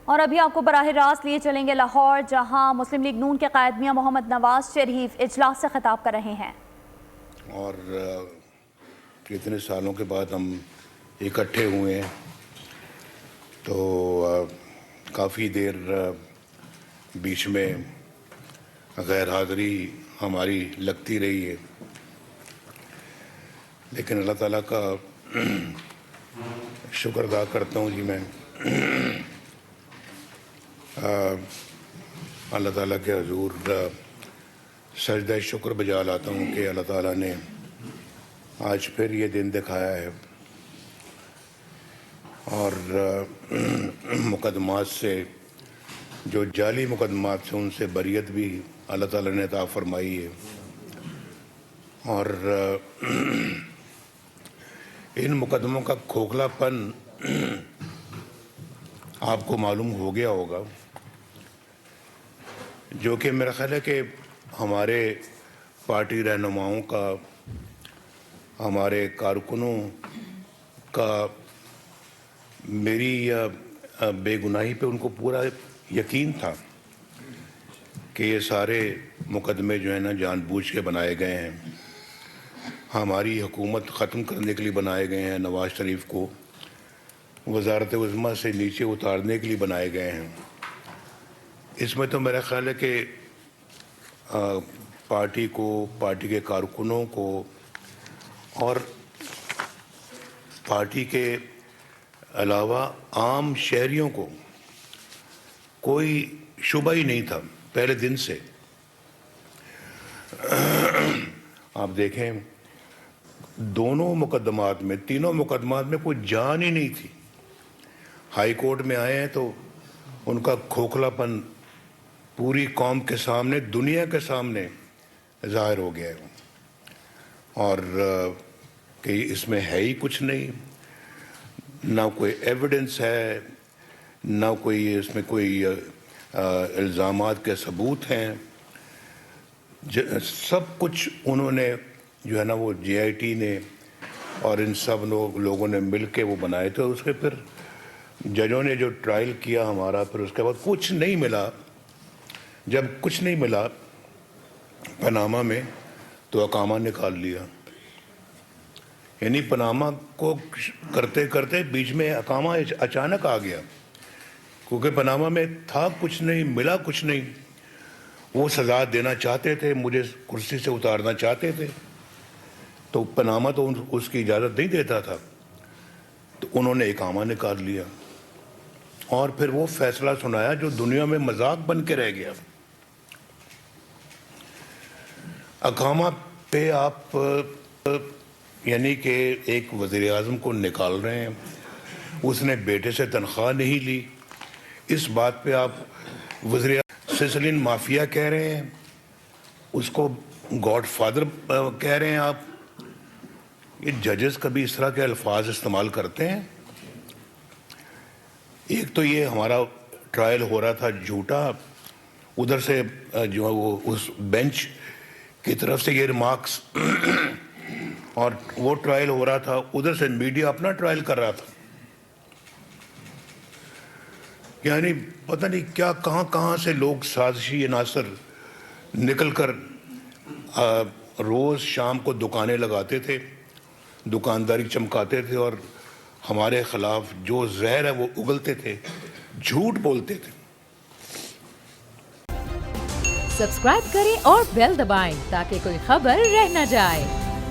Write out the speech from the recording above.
اور ابھی آپ کو براہ راست لیے چلیں گے لاہور، جہاں مسلم لیگ نون کے قائد میاں محمد نواز شریف اجلاس سے خطاب کر رہے ہیں۔ اور کتنے سالوں کے بعد ہم اکٹھے ہوئے ہیں، تو کافی دیر بیچ میں غیر حاضری ہماری لگتی رہی ہے، لیکن اللہ تعالیٰ کا شکر ادا کرتا ہوں میں اللہ تعالیٰ کے حضور سجدہ شکر بجا لاتا ہوں کہ اللہ تعالیٰ نے آج پھر یہ دن دکھایا ہے، اور مقدمات سے جو جعلی مقدمات سے ان سے بریت بھی اللہ تعالیٰ نے عطا فرمائی ہے، اور ان مقدموں کا کھوکھلا پن آپ کو معلوم ہو گیا ہوگا، جو کہ میرا خیال ہے کہ ہمارے پارٹی رہنماؤں کا، ہمارے کارکنوں کا میری بے گناہی پہ ان کو پورا یقین تھا کہ یہ سارے مقدمے جو ہیں نا جان بوجھ کے بنائے گئے ہیں، ہماری حکومت ختم کرنے کے لیے بنائے گئے ہیں، نواز شریف کو وزارت عظمیٰ سے نیچے اتارنے کے لیے بنائے گئے ہیں۔ اس میں تو میرا خیال ہے کہ پارٹی کو، پارٹی کے کارکنوں کو اور پارٹی کے علاوہ عام شہریوں کو کوئی شبہ ہی نہیں تھا پہلے دن سے۔ آپ دیکھیں دونوں مقدمات میں، تینوں مقدمات میں کوئی جان ہی نہیں تھی۔ ہائی کورٹ میں آئے ہیں تو ان کا کھوکھلا پن پوری قوم کے سامنے، دنیا کے سامنے ظاہر ہو گیا ہے، اور کہ اس میں ہے ہی کچھ نہیں، نہ کوئی ایویڈنس ہے، نہ کوئی اس میں کوئی الزامات کے ثبوت ہیں۔ سب کچھ انہوں نے جو ہے نا وہ جے آئی ٹی نے اور ان سب لوگوں نے مل کے وہ بنائے تھے۔ اس کے پھر ججوں نے جو ٹرائل کیا ہمارا، پھر اس کے بعد کچھ نہیں ملا۔ جب کچھ نہیں ملا پاناما میں تو اقامہ نکال لیا، یعنی پاناما کو کرتے کرتے بیچ میں اقامہ اچانک آ گیا، کیونکہ پاناما میں تھا کچھ نہیں، ملا کچھ نہیں۔ وہ سزا دینا چاہتے تھے، مجھے کرسی سے اتارنا چاہتے تھے، تو پاناما تو اس کی اجازت نہیں دیتا تھا، تو انہوں نے اقامہ نکال لیا اور پھر وہ فیصلہ سنایا جو دنیا میں مذاق بن کے رہ گیا۔ اقامہ پہ آپ یعنی کہ ایک وزیر اعظم کو نکال رہے ہیں، اس نے بیٹے سے تنخواہ نہیں لی، اس بات پہ آپ وزیر سسلین مافیا کہہ رہے ہیں، اس کو گاڈ فادر کہہ رہے ہیں آپ۔ یہ ججز کبھی اس طرح کے الفاظ استعمال کرتے ہیں؟ ایک تو یہ ہمارا ٹرائل ہو رہا تھا جھوٹا، ادھر سے جو ہے وہ اس بینچ کی طرف سے یہ ریمارکس، اور وہ ٹرائل ہو رہا تھا ادھر سے میڈیا اپنا ٹرائل کر رہا تھا۔ یعنی پتہ نہیں کیا کہاں کہاں سے لوگ سازشی عناصر نکل کر روز شام کو دکانیں لگاتے تھے، دکانداری چمکاتے تھے، اور ہمارے خلاف جو زہر ہے وہ اگلتے تھے، جھوٹ بولتے تھے۔ سبسکرائب کریں اور بیل دبائیں تاکہ کوئی خبر رہ نہ جائے۔